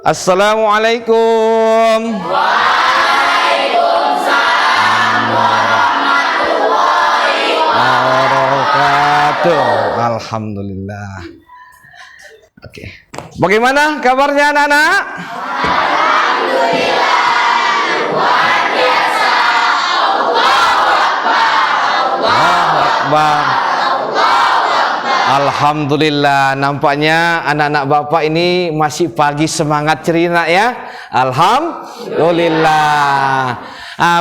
Assalamualaikum. Waalaikumsalam warahmatullahi wabarakatuh. Alhamdulillah. Oke. Bagaimana kabarnya anak-anak? Alhamdulillah. Luar biasa. Allahu Akbar. Alhamdulillah, nampaknya anak-anak Bapak ini masih pagi semangat ceria ya. Alhamdulillah.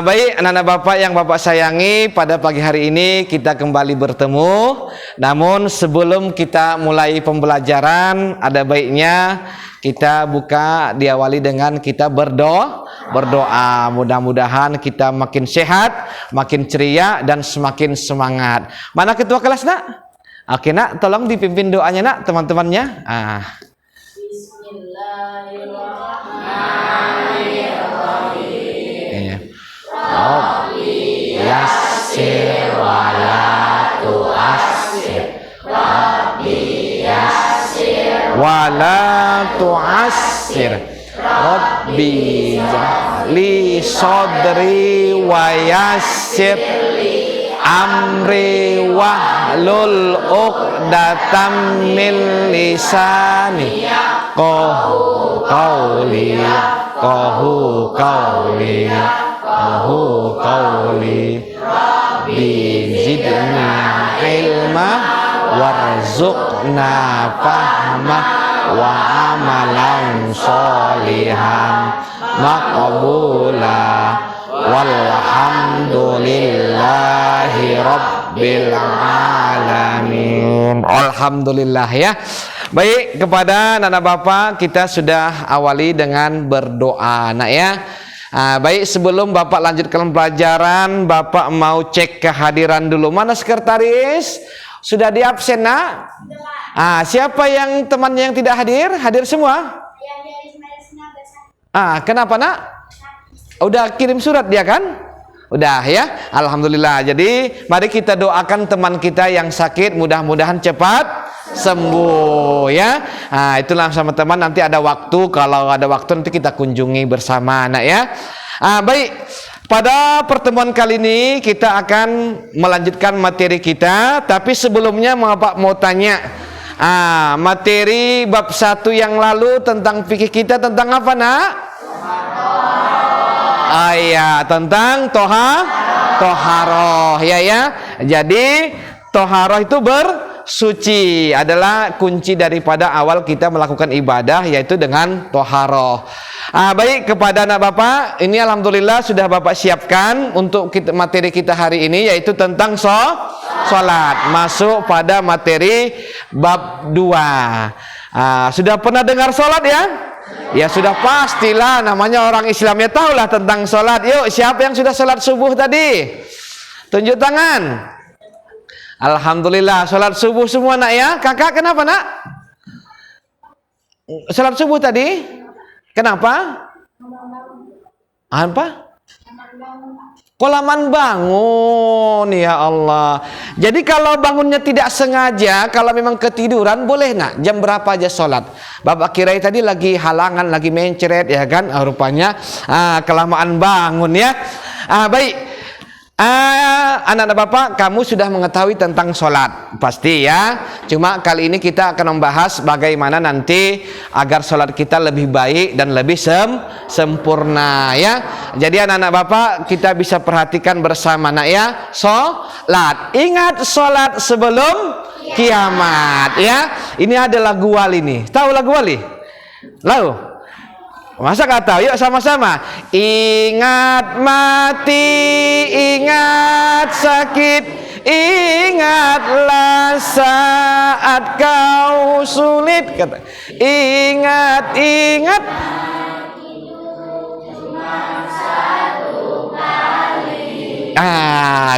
Baik anak-anak Bapak yang Bapak sayangi, pada pagi hari ini kita kembali bertemu. Namun sebelum kita mulai pembelajaran, ada baiknya kita diawali dengan kita berdoa. Mudah-mudahan kita makin sehat, makin ceria dan semakin semangat. Mana ketua kelas, Nak? Oke, Nak, tolong dipimpin doanya, Nak, teman-temannya. Bismillahirrahmanirrahim. Rabbi yassir wa la tu'assir. Rabbi yassir wa la tu'assir. Rabbi ja'li sadri wa yassir amri wahlul uqdatam min lisani qahu qawli rabbi zidna ilma warzuqna fahma wa amalan sholihan maqbula walhamdulillahi rabbil alamin. Alhamdulillah ya. Baik, kepada anak Bapak kita sudah awali dengan berdoa, Nak ya. Baik, sebelum Bapak lanjutkan pelajaran, Bapak mau cek kehadiran dulu. Mana sekretaris? Sudah di absen, Nak? Siapa yang temannya yang tidak hadir? Hadir semua? Kenapa, Nak? Udah kirim surat dia kan? Udah ya, alhamdulillah. Jadi mari kita doakan teman kita yang sakit, mudah-mudahan cepat sembuh ya. Itulah sama teman, nanti ada waktu, kalau ada waktu nanti kita kunjungi bersama, Nak ya. Baik, pada pertemuan kali ini kita akan melanjutkan materi kita, tapi sebelumnya Bapak mau tanya, materi bab 1 yang lalu tentang fikih kita tentang apa, Nak? Tentang toharoh ya. Jadi toharoh itu bersuci adalah kunci daripada awal kita melakukan ibadah, yaitu dengan toharoh. Baik, kepada anak Bapak ini alhamdulillah sudah Bapak siapkan untuk materi kita hari ini, yaitu tentang sholat. Masuk pada materi bab 2. Sudah pernah dengar sholat ya? Ya sudah pastilah, namanya orang Islam ya, tahulah tentang sholat. Yuk, siapa yang sudah sholat subuh tadi? Tunjuk tangan. Alhamdulillah, sholat subuh semua, Nak ya. Kakak kenapa, Nak? Sholat subuh tadi? Kenapa? Apa? Kolaman bangun, ya Allah. Jadi kalau bangunnya tidak sengaja, kalau memang ketiduran, boleh, Nak? Jam berapa aja sholat? Bapak kirain tadi lagi halangan, lagi mencret ya kan? Rupanya kelamaan bangun ya. Baik. Anak-anak Bapak, kamu sudah mengetahui tentang sholat, pasti ya. Cuma kali ini kita akan membahas bagaimana nanti agar sholat kita lebih baik dan lebih sempurna ya. Jadi anak-anak Bapak, kita bisa perhatikan bersama, Nak ya. Sholat, ingat sholat sebelum kiamat ya. Ini ada lagu Wali nih. Tahu lagu Wali? Lalu? Masa gak tahu? Yuk sama-sama. Ingat mati, ingat sakit, ingatlah saat kau sulit. Kata, ingat.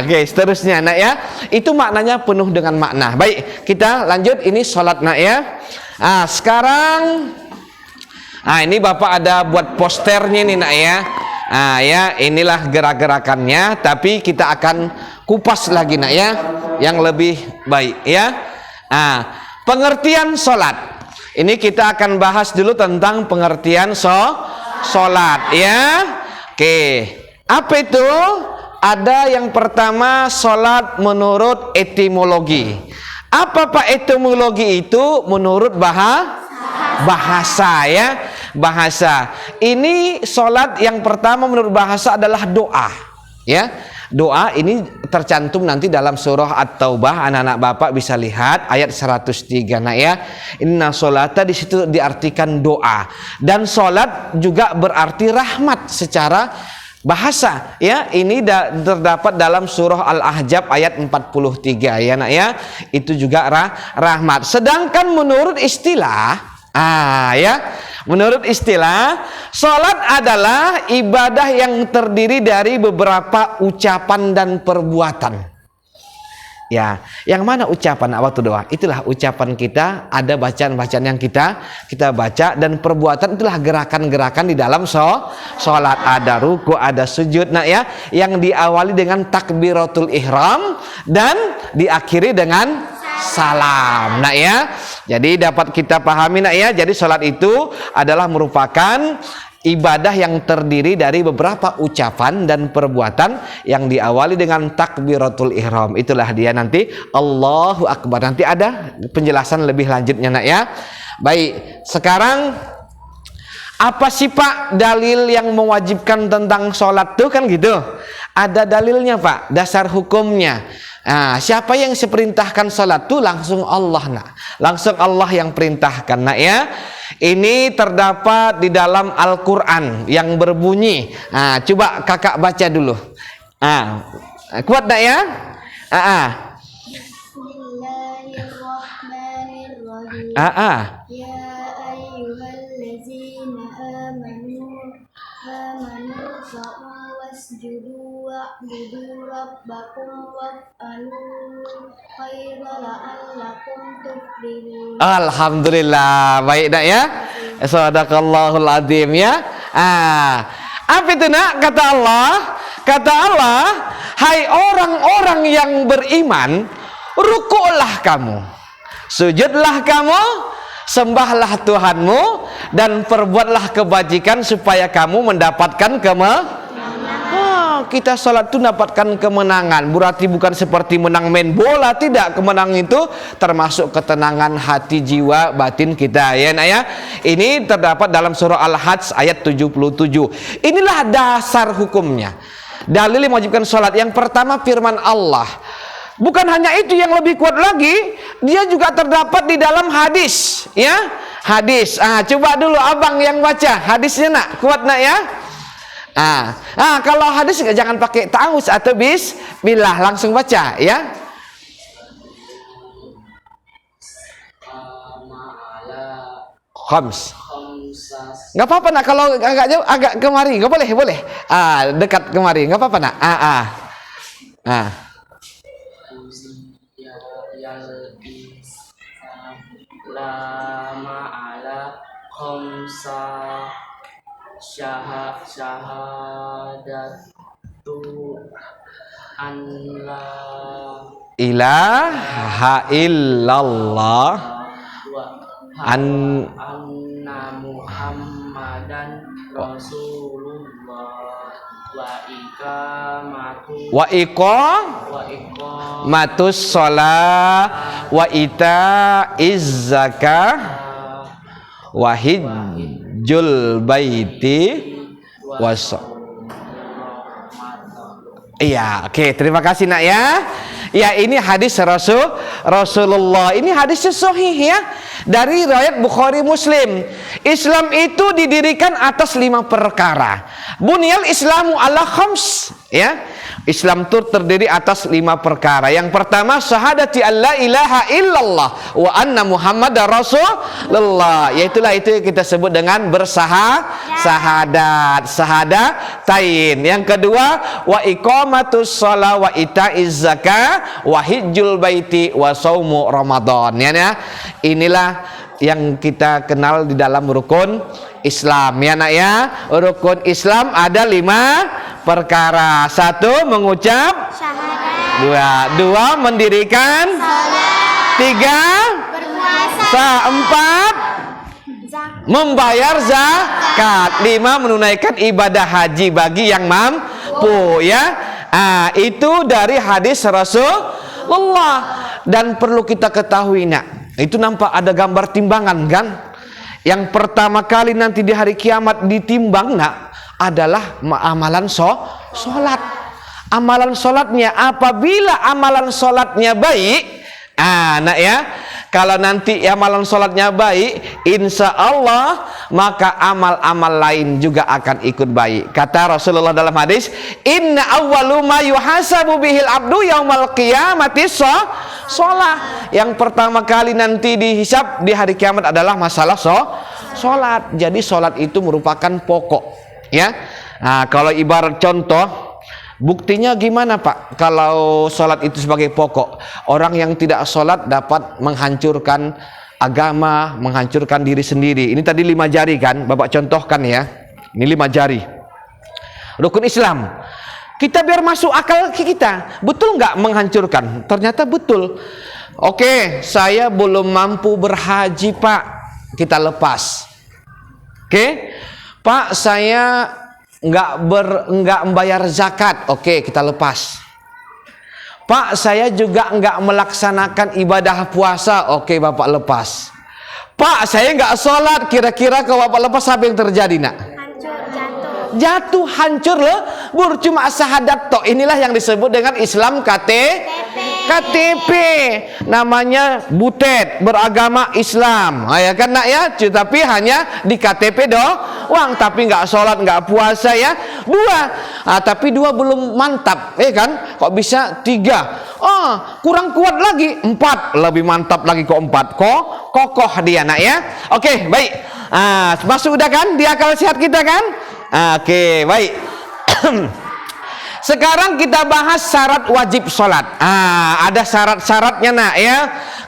Oke, seterusnya, Nak ya. Itu maknanya penuh dengan makna. Baik, kita lanjut. Ini sholat, Nak ya. Sekarang ini Bapak ada buat posternya nih, Nak ya. Ya, inilah gerak-gerakannya, tapi kita akan kupas lagi, Nak ya, yang lebih baik ya. Pengertian sholat. Ini kita akan bahas dulu tentang pengertian sholat ya. Oke, apa itu? Ada yang pertama sholat menurut etimologi. Apa Pak etimologi itu? Menurut bahasa ya, bahasa. Ini sholat yang pertama menurut bahasa adalah doa ya. Doa ini tercantum nanti dalam surah At-Taubah, anak-anak Bapak bisa lihat ayat 103 nak ya. Inna sholata, di situ diartikan doa, dan sholat juga berarti rahmat secara bahasa ya. Ini terdapat dalam surah Al-Ahzab ayat 43 ya nak ya. Itu juga rahmat. Sedangkan menurut istilah menurut istilah, sholat adalah ibadah yang terdiri dari beberapa ucapan dan perbuatan. Ya, yang mana ucapan waktu doa? Itulah ucapan kita, ada bacaan-bacaan yang kita baca, dan perbuatan itulah gerakan-gerakan di dalam sholat. Ada ruku, ada sujud, nah ya, yang diawali dengan takbiratul ihram dan diakhiri dengan salam, nak ya. Jadi dapat kita pahami nak ya. Jadi sholat itu adalah merupakan ibadah yang terdiri dari beberapa ucapan dan perbuatan yang diawali dengan takbiratul ihram. Itulah dia nanti Allahu Akbar. Nanti ada penjelasan lebih lanjutnya nak ya. Baik, sekarang apa sih Pak dalil yang mewajibkan tentang sholat tuh kan gitu? Ada dalilnya Pak, dasar hukumnya. Nah, siapa yang seperintahkan sholat tuh? Langsung Allah nak. Langsung Allah yang perintahkan nak ya. Ini terdapat di dalam Al-Quran yang berbunyi. Nah, coba kakak baca dulu. Kuat nak ya? Bismillahirrahmanirrahim. Ya ayyuhallazina amanu wasjudu wa'budu rabbakum waf'alu khaira la'allakum tuflihun. Alhamdulillah, baik nak ya. Sadaqallahul azim ya. Apa itu nak? Kata Allah, hai orang-orang yang beriman, rukuklah kamu, sujudlah kamu, sembahlah Tuhanmu, dan perbuatlah kebajikan supaya kamu mendapatkan kita sholat itu dapatkan kemenangan. Berarti bukan seperti menang main bola, tidak. Kemenangan itu termasuk ketenangan hati, jiwa, batin kita ya nak ya. Ini terdapat dalam surah Al-Hajj ayat 77. Inilah dasar hukumnya. Dalil yang mewajibkan sholat. Yang pertama firman Allah. Bukan hanya itu, yang lebih kuat lagi, dia juga terdapat di dalam hadis ya. Hadis. Coba dulu abang yang baca hadisnya nak. Kuat nak ya. Kalau hadis jangan pakai ta'awuz atau bismillah, langsung baca ya. Khams. Enggak apa-apa nak, kalau agak jauh, agak kemari, enggak boleh. Dekat kemari, enggak apa-apa nak. Syahadatu an la ilaha illallah anna Muhammadan Rasulullah wa iqamatus shalah wa itaiz zakah wa hijjul baiti Iya, oke, terima kasih nak ya. Ya, ini hadis Rasulullah. Ini hadisnya sahih ya, dari riwayat Bukhari Muslim. Islam itu didirikan atas 5 perkara. Bunyal Islamu ala khams ya. Islam itu terdiri atas 5 perkara. Yang pertama, syahadati alla ilaha illallah wa anna Muhammadar Rasulullah. Yaitulah itu yang kita sebut dengan syahadatain. Yang kedua, wa iqamatus shalah wa itaiz zakah wa hijjul baiti wa shaumu ramadan. Ya. Inilah yang kita kenal di dalam rukun Islam ya nak ya. Rukun Islam ada 5 perkara. 1, mengucap syahadat. 2, mendirikan salat. 3, berpuasa. 4, membayar zakat. 5, menunaikan ibadah haji bagi yang mampu, ya. Itu dari hadis Rasulullah. Dan perlu kita ketahui, nak, itu nampak ada gambar timbangan kan? Yang pertama kali nanti di hari kiamat ditimbang, nak, adalah amalan sholat. Amalan sholatnya, apabila amalan sholatnya baik, nak ya, kalau nanti amalan sholatnya baik, insya Allah maka amal-amal lain juga akan ikut baik. Kata Rasulullah dalam hadis, inna awwalu ma yuhasabu bihil abdu yaumal qiyamati sholat. Yang pertama kali nanti dihisab di hari kiamat adalah masalah sholat. Jadi sholat itu merupakan pokok, ya. Nah, kalau ibarat contoh, buktinya gimana, Pak? Kalau sholat itu sebagai pokok, orang yang tidak sholat dapat menghancurkan agama, menghancurkan diri sendiri. Ini tadi 5 jari kan, Bapak contohkan ya. Ini 5 jari. Rukun Islam. Kita biar masuk akal kita, betul nggak menghancurkan? Ternyata betul. Oke, saya belum mampu berhaji, Pak. Kita lepas. Oke, Pak, saya nggak membayar zakat. Oke, kita lepas. Pak, saya juga nggak melaksanakan ibadah puasa. Oke, Bapak lepas. Pak, saya nggak sholat. Kira-kira kalau Bapak lepas apa yang terjadi, nak? Jatuh, hancur loh. Cuma syahadat toh. Inilah yang disebut dengan Islam KTP. Namanya butet, beragama Islam. Ya kan, nak ya? Tapi hanya di KTP doang, tapi nggak sholat, nggak puasa, ya. 2. Tapi 2 belum mantap, kan? Kok bisa 3? Kurang kuat lagi. 4, lebih mantap lagi kok 4. Kokoh dia, nak ya. Oke, baik. Masuk udah kan di akal sehat kita kan? Oke, baik. Sekarang kita bahas syarat wajib sholat. Ada syarat-syaratnya, nak ya.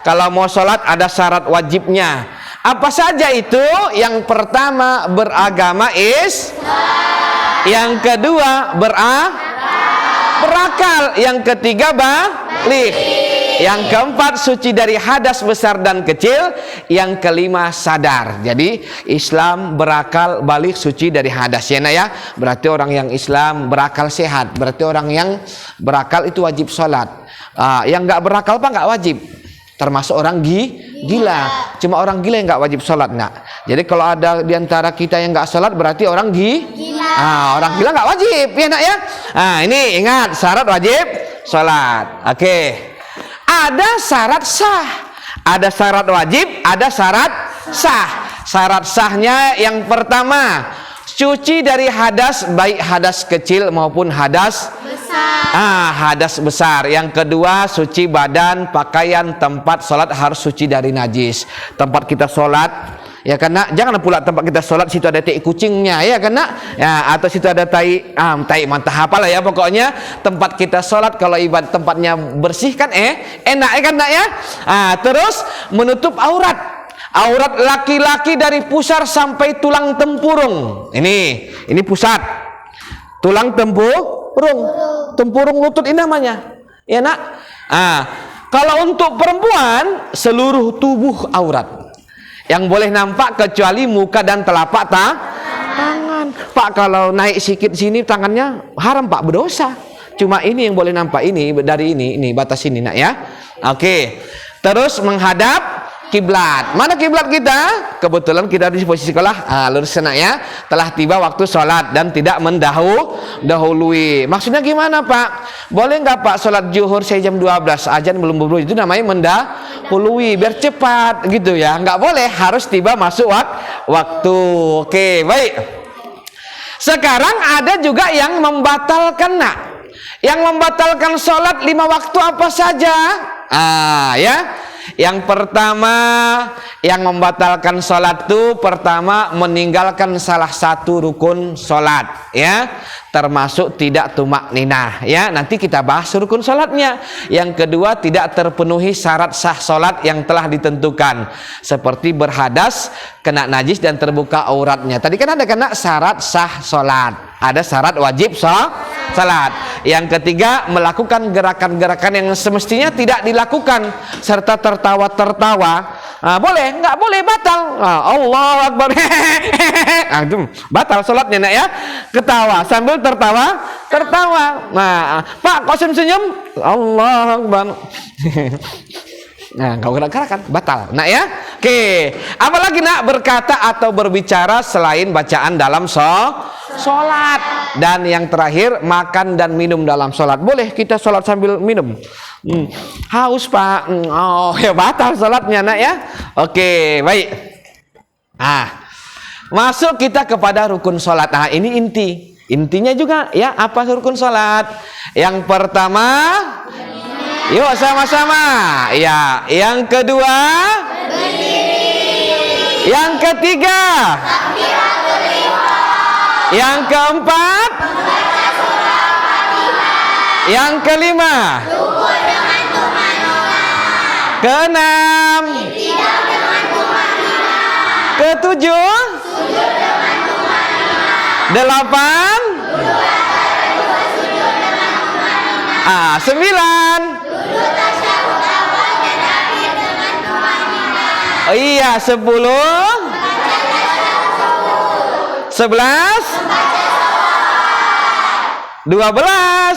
Kalau mau sholat ada syarat wajibnya. Apa saja itu? Yang pertama, beragama Islam. Yang kedua, berakal. Yang ketiga, balik. Yang keempat, suci dari hadas besar dan kecil. Yang kelima, sadar. Jadi Islam, berakal, balik, suci dari hadas, ya, nak ya. Berarti orang yang Islam berakal sehat. Berarti orang yang berakal itu wajib sholat. Yang nggak berakal apa nggak wajib. Termasuk orang gila. Cuma orang gila yang nggak wajib sholat, nak. Jadi kalau ada diantara kita yang nggak sholat, berarti orang gila. Orang gila nggak wajib, ya, nak ya. Ini ingat syarat wajib sholat. Oke. Ada syarat sah, ada syarat wajib, ada syarat sah. Syarat sahnya yang pertama, suci dari hadas, baik hadas kecil maupun hadas besar. Hadas besar. Yang kedua, suci badan, pakaian, tempat sholat harus suci dari najis. Tempat kita sholat, ya karena jangan pula tempat kita sholat situ ada tai kucingnya, ya karena ya, atau situ ada tai mantah apalah ya, pokoknya tempat kita sholat kalau ibadah tempatnya bersih kan enak, ya kan, nak ya. Terus menutup aurat laki-laki dari pusar sampai tulang tempurung. Ini pusat, tulang tempurung lutut ini namanya, ya, nak. Kalau untuk perempuan seluruh tubuh aurat. Yang boleh nampak kecuali muka dan telapak tangan. Pak, kalau naik sikit sini tangannya haram, Pak, berdosa. Cuma ini yang boleh nampak, ini dari ini batas ini, nak ya. Oke. Terus menghadap kiblat. Mana kiblat kita? Kebetulan kita di posisi sekolah lurus, nak ya. Telah tiba waktu sholat dan tidak mendahului. Maksudnya gimana, Pak? Boleh nggak, Pak, sholat zuhur saya jam 12, azan belum berbunyi, itu namanya mendahului, biar cepat gitu ya. Nggak boleh, harus tiba masuk waktu. Oke, baik. Sekarang ada juga yang membatalkan, nak. Yang membatalkan sholat 5 waktu apa saja? Ya. Yang pertama, yang membatalkan sholat itu pertama meninggalkan salah satu rukun sholat, ya, termasuk tidak tumak ninah, ya. Nanti kita bahas rukun sholatnya. Yang kedua, tidak terpenuhi syarat sah sholat yang telah ditentukan, seperti berhadas, kena najis dan terbuka auratnya. Tadi kan ada kena syarat sah sholat, ada syarat wajib sholat. Yang ketiga, melakukan gerakan-gerakan yang semestinya tidak dilakukan serta tertawa-tertawa. Boleh, nggak boleh batal. Allahu Akbar. Itu batal sholatnya nak ya. Ketawa sambil tertawa. Nah, Pak kok senyum? Allahu Akbar. Nah, kau gerak-gerakan batal. Nak ya. Oke. Apalagi nak berkata atau berbicara selain bacaan dalam sholat. Dan yang terakhir makan dan minum dalam sholat. Boleh kita sholat sambil minum. Haus Pak. Oh ya batal sholatnya nak ya. Oke baik. Masuk kita kepada rukun sholat. Ini intinya juga ya. Apa rukun sholat? Yang pertama, yuk sama-sama. Ya. Yang kedua, berdiri. Yang ketiga, takbiratul ihram. Yang keempat, membaca surah Fatihah. Yang kelima, rukun dengan tumanina. Keenam, tidak dengan tumanina. Ketujuh, sujud dengan tumanina. Delapan, sujud dengan tumanina. Sembilan, duduk tasyahud awal dan akhir dengan tumanina. Iya, 10, 11, 12,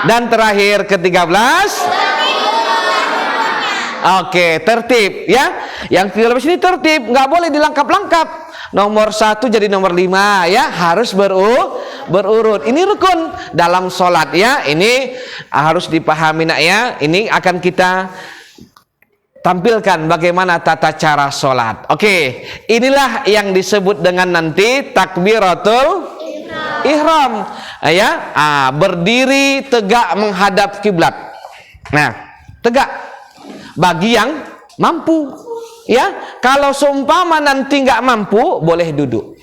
dan terakhir ke-13. Oke, tertib ya. Yang 13 ini tertib, nggak boleh dilangkap-langkap. Nomor 1 jadi nomor 5 ya, harus berurut. Ini rukun dalam sholat ya. Ini harus dipahami nak ya. Ini akan kita tampilkan bagaimana tata cara sholat. Oke, inilah yang disebut dengan nanti takbiratul ihram ya. Berdiri tegak menghadap kiblat. Nah, tegak bagi yang mampu ya. Kalau seumpama nanti nggak mampu, boleh duduk.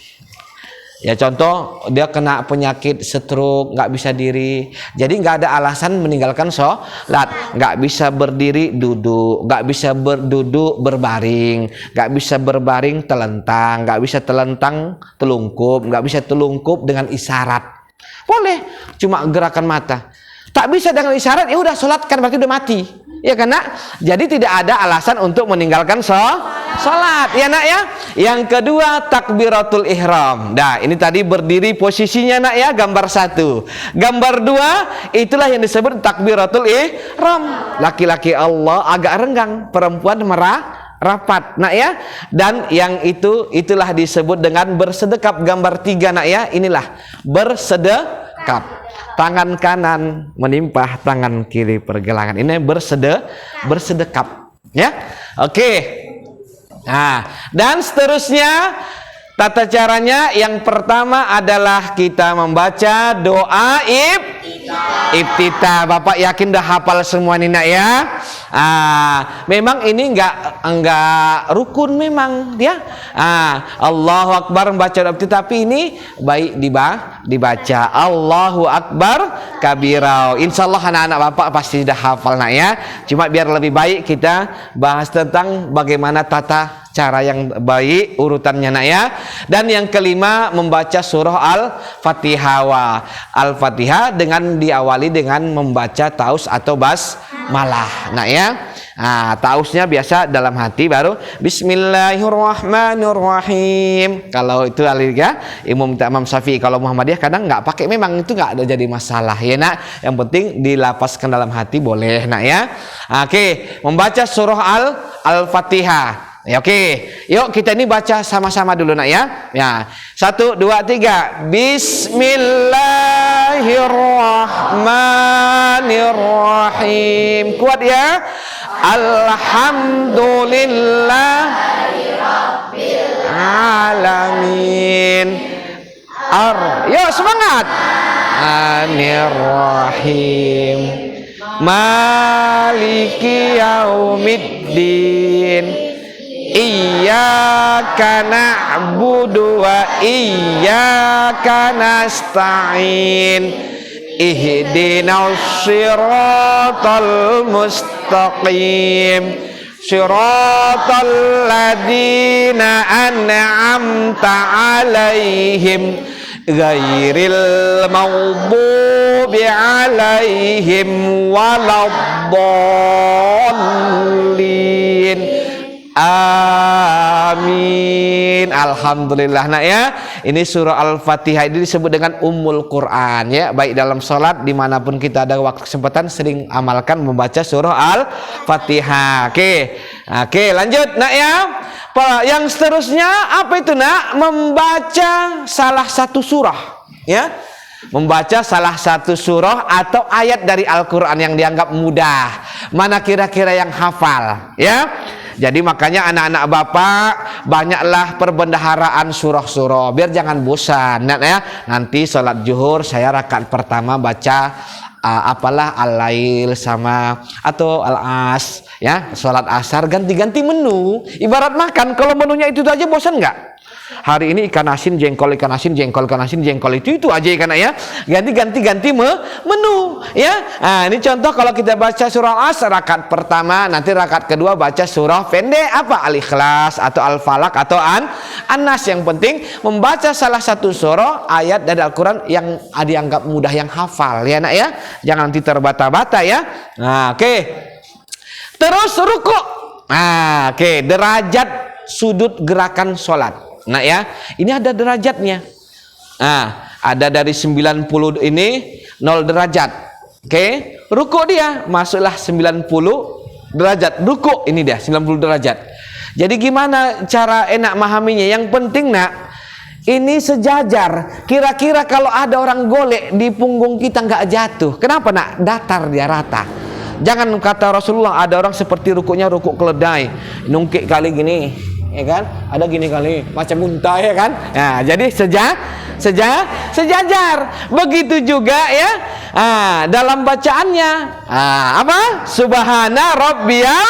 Ya contoh dia kena penyakit stroke, nggak bisa diri, jadi nggak ada alasan meninggalkan sholat. Nggak bisa berdiri duduk, nggak bisa berduduk berbaring, nggak bisa berbaring telentang, nggak bisa telentang telungkup, nggak bisa telungkup dengan isyarat. Boleh cuma gerakan mata. Tak bisa dengan isyarat, ya udah sholat kan berarti udah mati. Ya kan nak? Jadi tidak ada alasan untuk meninggalkan sholat ya nak ya. Yang kedua takbiratul ihram. Nah ini tadi berdiri posisinya nak ya, gambar 1. Gambar 2 itulah yang disebut takbiratul ihram. Laki-laki Allah agak renggang, perempuan rapat nak ya. Dan yang itulah disebut dengan bersedekap. Gambar 3 nak ya, inilah bersedekap. Tangan kanan menimpah tangan kiri pergelangan. Ini bersedekap ya. Oke. Nah, dan seterusnya tata caranya yang pertama adalah kita membaca doa iftitah. Bapak yakin dah hafal semua ini nak ya. Memang ini enggak rukun memang dia. Allahu Akbar membaca doa iftitah, tapi ini baik dibaca Allahu Akbar kabirau. Insyaallah anak-anak bapak pasti sudah hafal nak ya. Cuma biar lebih baik kita bahas tentang bagaimana tata cara yang baik urutannya nak ya. Dan yang kelima membaca surah Al-Fatihah. Al-Fatihah dengan diawali dengan membaca taus atau basmalah nak ya. Tausnya biasa dalam hati, baru Bismillahirrahmanirrahim. Kalau itu aliga Imam Syafi'i. Kalau Muhammadiyah kadang nggak pakai, memang itu nggak ada jadi masalah ya nak. Yang penting dilapaskan dalam hati boleh nak ya. Oke, membaca surah Al-Fatihah. Ya, oke, yuk kita ini baca sama-sama dulu nak ya. Ya, 1, 2, 3. Bismillahirrahmanirrahim. Kuat ya. Alhamdulillahirrabbilalamin. Yuk semangat. Rahim. Maliki yaumiddin. Iyyaka na'budu wa iyyaka nasta'in. Ihdinas siratal mustaqim. Siratal ladzina an'amta 'alaihim ghairil maghdubi 'alaihim waladdallin. dolin. Amin. Alhamdulillah. Nak ya, ini surah Al-Fatihah ini disebut dengan Ummul Quran ya. Baik dalam sholat dimanapun kita ada waktu kesempatan sering amalkan membaca surah Al-Fatihah. Oke, lanjut nak ya. Yang seterusnya apa itu nak? Membaca salah satu surah ya. Membaca salah satu surah atau ayat dari Al-Quran yang dianggap mudah. Mana kira-kira yang hafal ya. Jadi makanya anak-anak bapak banyaklah perbendaharaan surah-surah biar jangan bosan ya. Nanti sholat zuhur saya rakaat pertama baca apalah Al-Lail sama atau Al-As ya. Sholat asar ganti-ganti menu. Ibarat makan, kalau menunya itu aja bosan nggak? Hari ini ikan asin, jengkol, ikan asin, jengkol, ikan asin, jengkol, itu aja ikan ya. Ganti menu ya. Nah, ini contoh kalau kita baca surah As rakaat pertama, nanti rakaat kedua baca surah pendek apa Al-Ikhlas atau Al-Falaq atau An-Nas. Yang penting membaca salah satu surah ayat dari Al-Quran yang dianggap mudah, yang hafal ya nak ya. Jangan nanti terbata-bata ya. Nah, oke. Terus ruku'. Nah, oke, derajat sudut gerakan sholat. Nah ya, ini ada derajatnya. Nah, ada dari 90 ini 0 derajat. Oke, ruku dia masuklah 90 derajat. Ruku ini dia 90 derajat. Jadi gimana cara enak memahaminya? Yang penting nak, ini sejajar. Kira-kira kalau ada orang golek di punggung kita nggak jatuh. Kenapa nak? Datar dia, rata. Jangan kata Rasulullah ada orang seperti rukunya rukuk keledai, nungkik kali gini. Ya kan, ada gini kali macam muntah ya kan. Nah, jadi sejajar. Begitu juga ya. Dalam bacaannya apa? Subhana rabbiyal.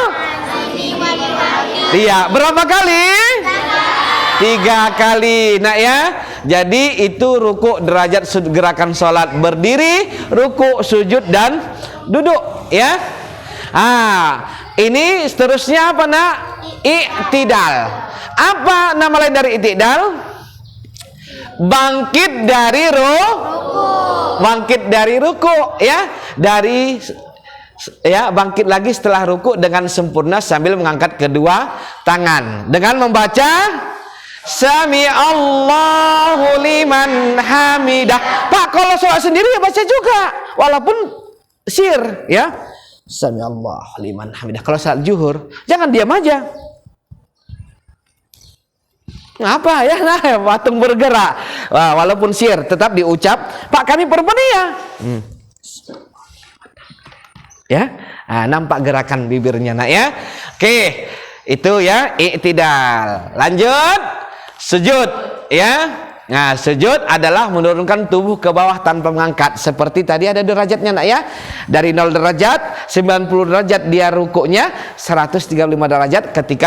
Iya, berapa kali? 3 kali. Nah ya, jadi itu ruku derajat gerakan sholat berdiri, ruku, sujud dan duduk ya. Ini seterusnya apa nak? I'tidal. Apa nama lain dari i'tidal? Bangkit dari ruku ya. Bangkit lagi setelah ruku dengan sempurna sambil mengangkat kedua tangan dengan membaca Sami Allahu liman hamidah. Pak, kalau sholat sendiri ya baca juga walaupun sir ya. Sami Allah liman hamidah. Kalau salat zuhur jangan diam aja. Apa ya? Nah, patung bergerak. Walaupun sir tetap diucap. Pak, kami perbenihnya. Ya, nampak gerakan bibirnya nak ya. Oke, itu ya i'tidal. Lanjut sujud ya. Nah, sujud adalah menurunkan tubuh ke bawah tanpa mengangkat. Seperti tadi ada derajatnya nak ya. Dari 0 derajat, 90 derajat dia rukuknya, 135 derajat ketika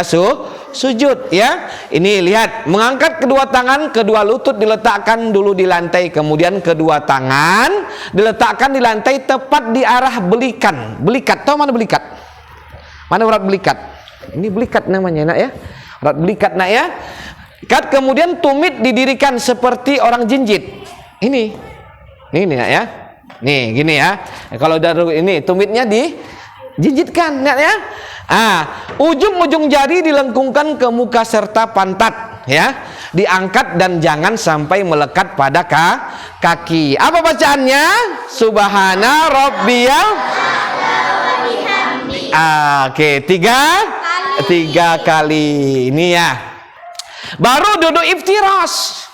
sujud ya. Ini lihat, mengangkat kedua tangan, kedua lutut diletakkan dulu di lantai, kemudian kedua tangan diletakkan di lantai tepat di arah belikan. Belikat, tahu mana belikat? Mana urat belikat? Ini belikat namanya nak ya. Urat belikat nak ya. Kemudian tumit didirikan seperti orang jinjit. Ini nak ya. Nih gini ya. Kalau dari ini tumitnya dijinjitkan nak ya. Ujung-ujung jari dilengkungkan ke muka serta pantat ya. Diangkat dan jangan sampai melekat pada kaki. Apa bacaannya? Subhana rabbiyal. Oke, 3 kali. Ini ya. Baru duduk iftiras.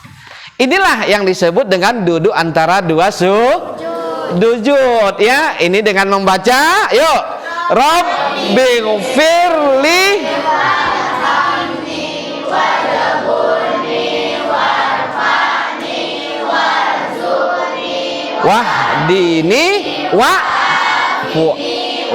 Inilah yang disebut dengan duduk antara dua sujud ya. Ini dengan membaca, yuk. Rabbighfirli wahdini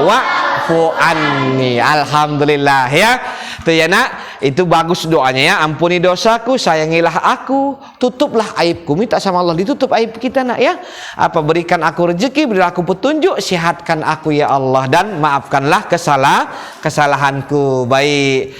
wa'fu anni. Alhamdulillah ya. Itu ya nak. Itu bagus doanya ya. Ampuni dosaku, sayangilah aku, tutuplah aibku. Minta sama Allah ditutup aib kita nak ya. Apa berikan aku rezeki, berilah aku petunjuk, sehatkan aku ya Allah, dan maafkanlah kesalahanku. Baik.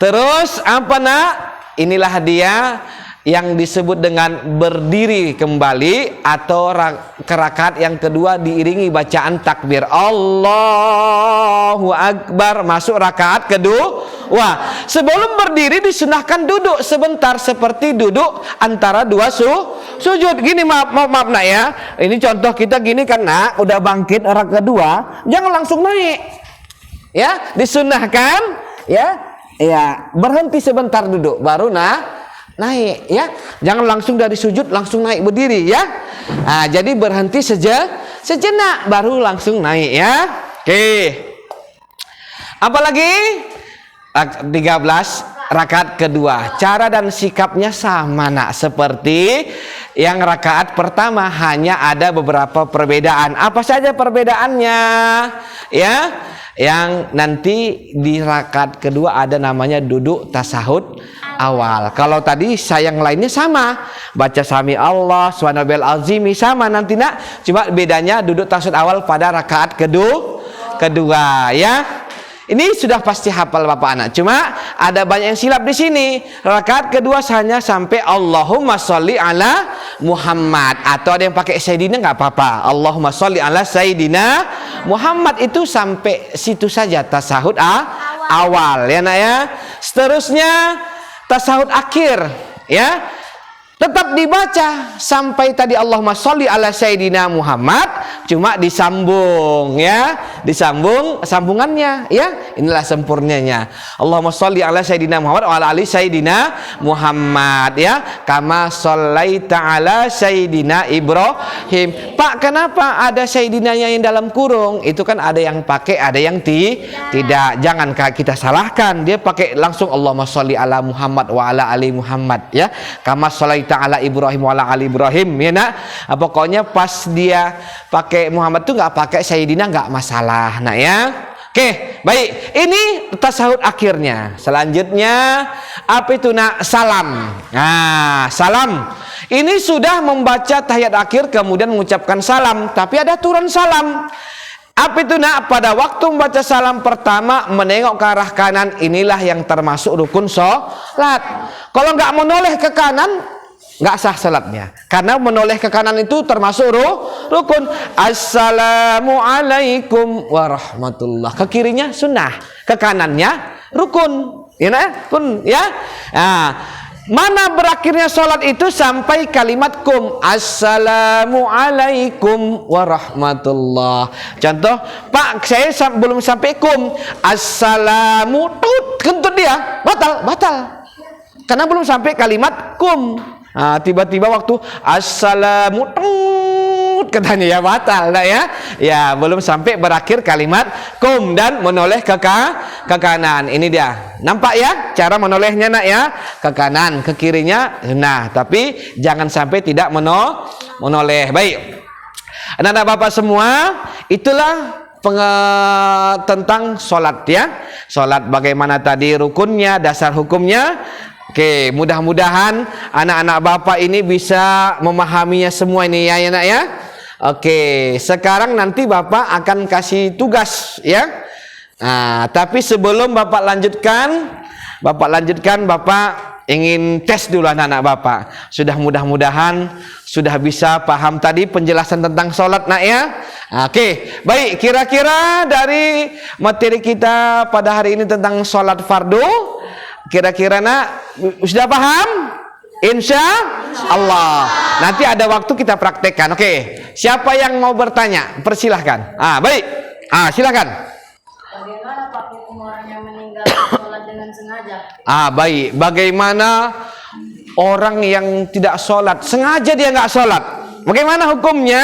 Terus apa nak? Inilah dia yang disebut dengan berdiri kembali atau rakaat yang kedua diiringi bacaan takbir Allahu Akbar, masuk rakaat kedua. Wah, sebelum berdiri disunahkan duduk sebentar seperti duduk antara dua sujud. Gini maaf nak ya. Ini contoh kita gini kan nak, udah bangkit rakaat kedua, jangan langsung naik. Ya, disunahkan ya berhenti sebentar duduk baru naik ya. Jangan langsung dari sujud langsung naik berdiri ya. Nah, jadi berhenti sejenak baru langsung naik ya. Oke. Apalagi 13 rakaat kedua. Cara dan sikapnya sama nak seperti yang rakaat pertama, hanya ada beberapa perbedaan. Apa saja perbedaannya? Ya, yang nanti di rakaat kedua ada namanya duduk tasahud awal. Kalau tadi yang lainnya sama, baca sami Allah subhanal azimi sama nanti nak, cuma bedanya duduk tasahud awal pada rakaat kedua ya. Ini sudah pasti hafal Bapak anak. Cuma ada banyak yang silap di sini. Rakaat kedua hanya sampai Allahumma sholli ala Muhammad, atau ada yang pakai Sayyidina nggak apa-apa. Allahumma sholli ala Sayyidina Muhammad, itu sampai situ saja tasahud awal ya nak ya. Seterusnya tasahud akhir ya. Tetap dibaca sampai tadi Allahumma sholli ala Sayyidina Muhammad, cuma disambung ya, disambung sambungannya ya. Inilah sempurnanya. Allahumma sholli ala Sayyidina Muhammad wa ala ali Sayyidina Muhammad ya. Kama shallaita ala Sayyidina Ibrahim. Pak, kenapa ada Sayyidinanya yang dalam kurung? Itu kan ada yang pakai, ada yang tidak. Jangan kita salahkan. Dia pakai langsung Allahumma sholli ala Muhammad wa ala ali Muhammad ya. Kama shallaita ala Ibrahim wa ala ali Ibrahim ya nak. Pokoknya pas dia pakai Muhammad tuh nggak pakai Sayyidina nggak masalah nak ya. Oke, baik. Ini tasahud akhirnya. Selanjutnya apa itu nak? Salam. Nah, salam. Ini sudah membaca tahiyat akhir kemudian mengucapkan salam, tapi ada aturan salam. Apa itu nak? Pada waktu membaca salam pertama menengok ke arah kanan, inilah yang termasuk rukun sholat. Kalau nggak menoleh ke kanan nggak sah salatnya, karena menoleh ke kanan itu termasuk rukun. Assalamualaikum warahmatullah, ke kirinya sunnah, ke kanannya rukun ya nah? Rukun ya. Nah, mana berakhirnya sholat itu sampai kalimat kum, assalamualaikum warahmatullah. Contoh, Pak, saya belum sampai kum, assalamu kentut dia batal karena belum sampai kalimat kum. Tiba-tiba waktu assalamu katanya ya batal nah ya. Ya belum sampai berakhir kalimat kum dan menoleh ke kanan. Ini dia. Nampak ya cara menolehnya nak ya, ke kanan, ke kirinya. Nah, tapi jangan sampai tidak menoleh. Baik. Anak-anak Bapak semua, itulah tentang sholat ya. Sholat bagaimana tadi rukunnya, dasar hukumnya. Oke, mudah-mudahan anak-anak Bapak ini bisa memahaminya semua ini ya nak ya. Oke, sekarang nanti Bapak akan kasih tugas ya. Nah, tapi sebelum Bapak lanjutkan, Bapak ingin tes dulu anak-anak Bapak. Sudah mudah-mudahan sudah bisa paham tadi penjelasan tentang sholat nak ya. Oke, baik, kira-kira dari materi kita pada hari ini tentang sholat fardu, kira-kira nak sudah paham? Insya Allah. Nanti ada waktu kita praktekkan. Oke, siapa yang mau bertanya? Persilahkan. Baik. Silakan. Bagaimana Pak hukum orang yang meninggalkan sholat dengan sengaja? Baik. Bagaimana orang yang tidak sholat sengaja dia nggak sholat? Bagaimana hukumnya?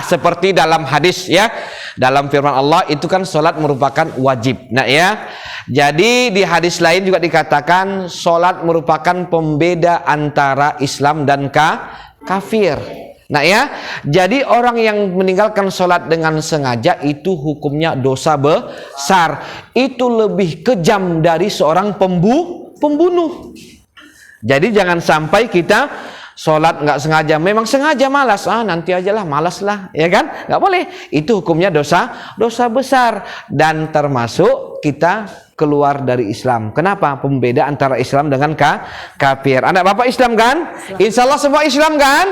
Seperti dalam hadis ya, dalam firman Allah itu kan sholat merupakan wajib. Nah ya, jadi di hadis lain juga dikatakan sholat merupakan pembeda antara Islam dan kafir. Nah ya, jadi orang yang meninggalkan sholat dengan sengaja itu hukumnya dosa besar. Itu lebih kejam dari seorang pembunuh. Jadi jangan sampai kita sholat nggak sengaja, memang sengaja malas, nanti aja lah, malas lah, ya kan? Nggak boleh. Itu hukumnya dosa besar dan termasuk kita keluar dari Islam. Kenapa? Pembeda antara Islam dengan kafir. Anak bapak Islam kan? Insya Allah semua Islam kan?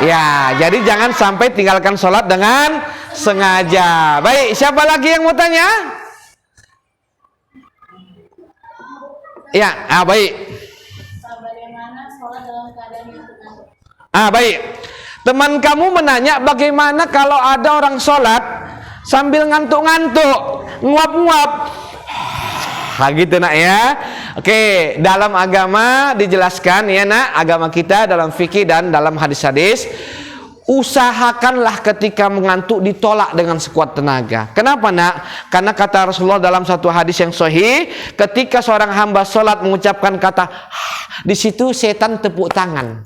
Ya, jadi jangan sampai tinggalkan sholat dengan sengaja. Baik, siapa lagi yang mau tanya? Ya, baik. Bagaimana sholat dalam keadaan ngantuk? Baik. Teman kamu menanya bagaimana kalau ada orang sholat sambil ngantuk-ngantuk, nguap-nguap. Gitu nak ya. Oke, dalam agama dijelaskan ya nak, agama kita dalam fikih dan dalam hadis-hadis, usahakanlah ketika mengantuk ditolak dengan sekuat tenaga. Kenapa nak? Karena kata Rasulullah dalam satu hadis yang sahih, ketika seorang hamba sholat mengucapkan kata di situ setan tepuk tangan.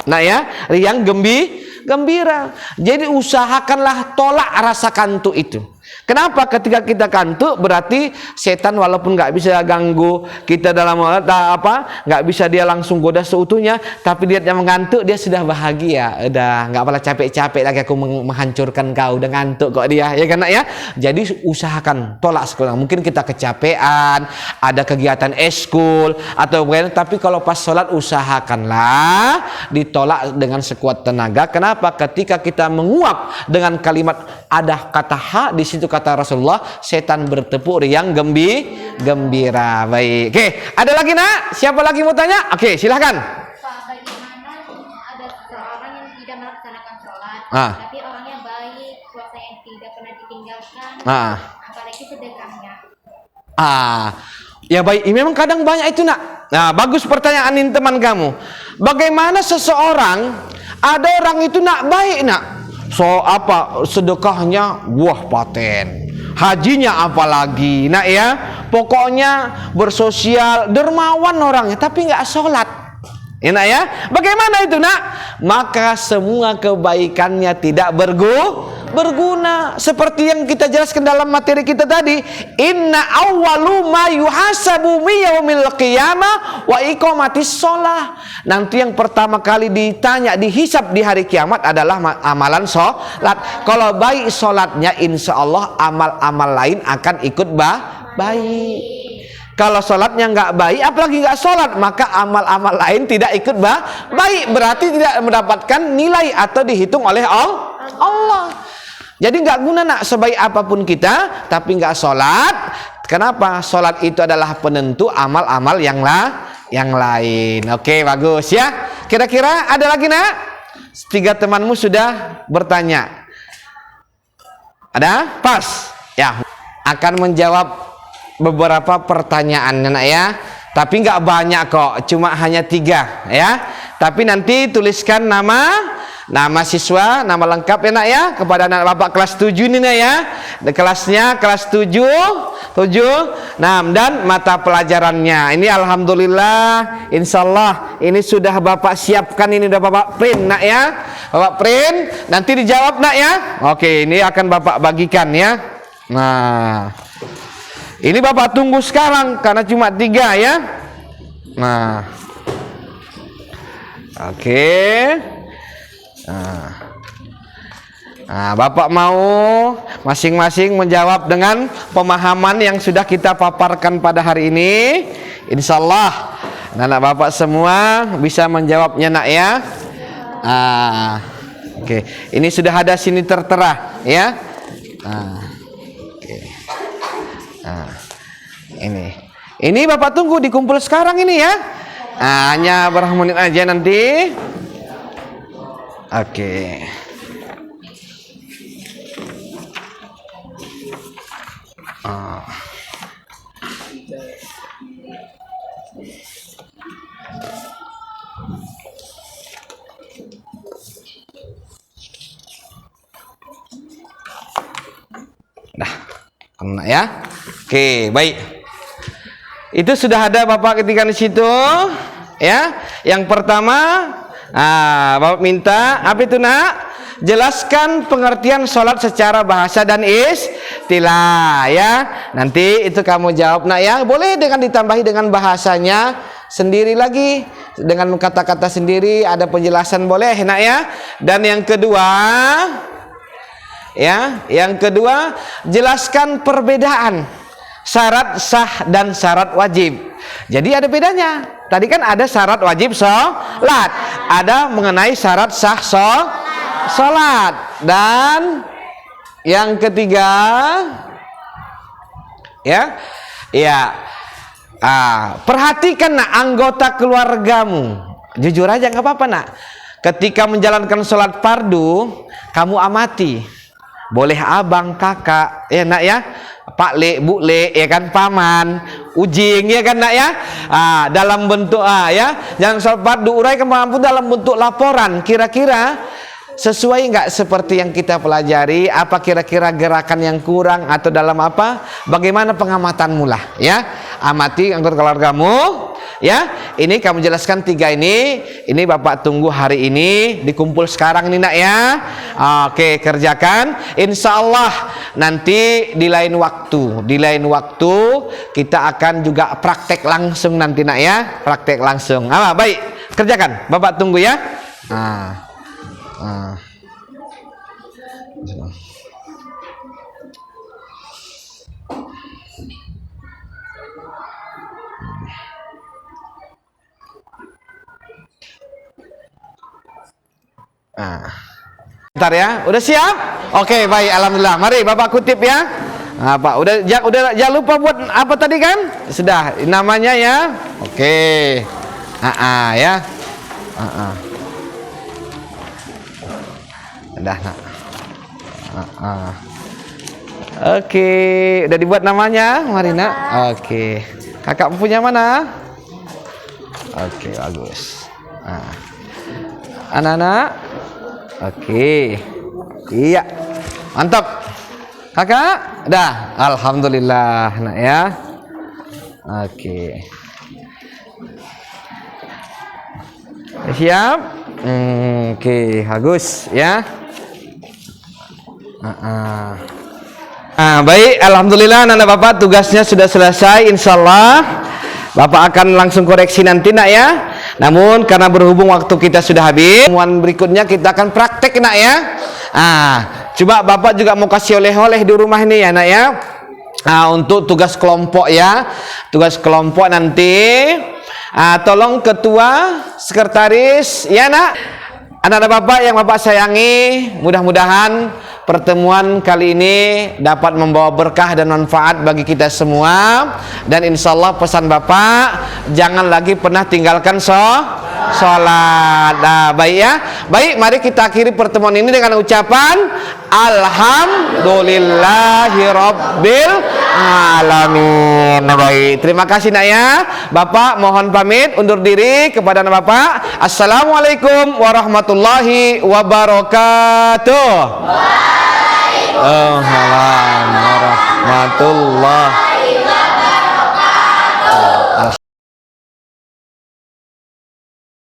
Nah ya, riang gembira. Jadi usahakanlah tolak rasa kantuk itu. Kenapa? Ketika kita kantuk berarti setan walaupun nggak bisa ganggu kita dalam nggak bisa dia langsung goda seutuhnya, tapi dia yang mengantuk dia sudah bahagia, udah nggak pernah capek-capek lagi aku menghancurkan kau, udah ngantuk kok dia, ya kan ya. Jadi usahakan tolak sekurang mungkin. Kita kecapean, ada kegiatan eskul atau lain, tapi kalau pas sholat usahakanlah ditolak dengan sekuat tenaga. Kenapa? Ketika kita menguap dengan kalimat ada kata hak di situ, kata Rasulullah, setan bertepuk riang gembira. Baik. Oke, ada lagi nak? Siapa lagi mau tanya? Oke, silahkan. Pak, bagaimana ada seorang yang tidak melaksanakan sholat, tapi orangnya baik, puasa yang tidak pernah ditinggalkan, apalagi sedekahnya? Ya baik, memang kadang banyak itu nak. Nah, bagus pertanyaan ini teman kamu. Bagaimana seseorang, ada orang itu nak baik nak, sedekahnya buah paten, hajinya apalagi nak ya, pokoknya bersosial, dermawan orangnya, tapi nggak sholat, ya nak ya. Bagaimana itu nak? Maka semua kebaikannya tidak berguna. Seperti yang kita jelaskan dalam materi kita tadi, inna awwalu ma yuhasabu yaumil qiyamah wa iqamatis shalah. Nanti yang pertama kali ditanya, dihisab di hari kiamat adalah amalan sholat. Kalau baik sholatnya, insya Allah amal-amal lain akan ikut baik. Kalau sholatnya nggak baik, apalagi nggak sholat, maka amal-amal lain tidak ikut baik. Berarti tidak mendapatkan nilai atau dihitung oleh Allah. Jadi nggak guna nak sebaik apapun kita, tapi nggak sholat. Kenapa? Sholat itu adalah penentu amal-amal yang lain. Oke, bagus ya. Kira-kira ada lagi nak? 3 temanmu sudah bertanya. Ada? Pas. Ya, akan menjawab beberapa pertanyaan nak ya. Tapi nggak banyak kok, cuma hanya 3 ya. Tapi nanti tuliskan nama siswa, nama lengkap ya nak ya, kepada anak bapak kelas 7 ini nak ya. Kelasnya kelas 7, dan mata pelajarannya. Ini alhamdulillah, insyaallah ini sudah bapak siapkan, ini udah bapak print nak ya. Bapak print, nanti dijawab nak ya. Oke, ini akan bapak bagikan ya. Nah, ini bapak tunggu sekarang karena cuma 3 ya. Nah, oke. Nah, bapak mau masing-masing menjawab dengan pemahaman yang sudah kita paparkan pada hari ini. Insyaallah anak bapak semua bisa menjawabnya nak ya. Oke. Ini sudah ada sini tertera ya. Oke. Ini bapak tunggu dikumpul sekarang ini ya. Hanya berapa menit aja nanti. Oke. Kena ya. Oke, baik. Itu sudah ada bapak ketika di situ ya. Yang pertama, bapak minta apa itu nak? Jelaskan pengertian sholat secara bahasa dan istilah ya. Nanti itu kamu jawab nak ya. Boleh dengan ditambahi dengan bahasanya sendiri lagi, dengan kata-kata sendiri, ada penjelasan boleh nak ya. Dan yang kedua ya, jelaskan perbedaan syarat sah dan syarat wajib. Jadi ada bedanya. Tadi kan ada syarat wajib sholat, ada mengenai syarat sah sholat. Dan yang ketiga, perhatikan nak anggota keluargamu. Jujur aja nggak apa-apa nak. Ketika menjalankan sholat fardu, kamu amati. Boleh abang, kakak, ya nak ya, pak le, bu le, ya kan, paman, ujing, ya kan nak ya. Dalam bentuk jangan sholat fardu urai kemampu dalam bentuk laporan. Kira-kira sesuai nggak seperti yang kita pelajari? Apa kira-kira gerakan yang kurang atau dalam apa? Bagaimana pengamatanmu lah, ya? Amati anggota keluargamu, ya. Ini kamu jelaskan 3 ini. Ini Bapak tunggu hari ini, dikumpul sekarang nih nak ya. Oke, kerjakan. Insya Allah nanti di lain waktu kita akan juga praktek langsung nanti nak ya, praktek langsung. Baik, kerjakan. Bapak tunggu ya. Bentar ya, udah siap? Oke, baik, alhamdulillah. Mari Bapak kutip ya. Pak, udah jangan lupa buat apa tadi kan? Sudah, namanya ya. Oke. Ya. Udah nak. Oke, udah dibuat namanya, Marina. Oke. Kakak punya mana? Oke, bagus. Anak-anak. Oke. Iya. Mantap. Kakak, dah. Alhamdulillah, nak ya. Oke. Siap? Oke, bagus ya. Baik, alhamdulillah anak Bapak tugasnya sudah selesai. Insyaallah Bapak akan langsung koreksi nanti nak ya. Namun karena berhubung waktu kita sudah habis, pertemuan berikutnya kita akan praktek nak ya. Coba Bapak juga mau kasih oleh-oleh di rumah ini ya nak ya. Untuk tugas kelompok ya. Tugas kelompok nanti tolong ketua, sekretaris ya nak. Anak-anak Bapak yang Bapak sayangi, mudah-mudahan pertemuan kali ini dapat membawa berkah dan manfaat bagi kita semua. Dan insya Allah pesan Bapak, jangan lagi pernah tinggalkan sholat. Baik ya. Baik, mari kita akhiri pertemuan ini dengan ucapan Alhamdulillahirabbil alamin. Baik, terima kasih nak ya. Bapak mohon pamit undur diri kepada anak Bapak. Assalamualaikum warahmatullahi wabarakatuh. Waalaikumsalam warahmatullahi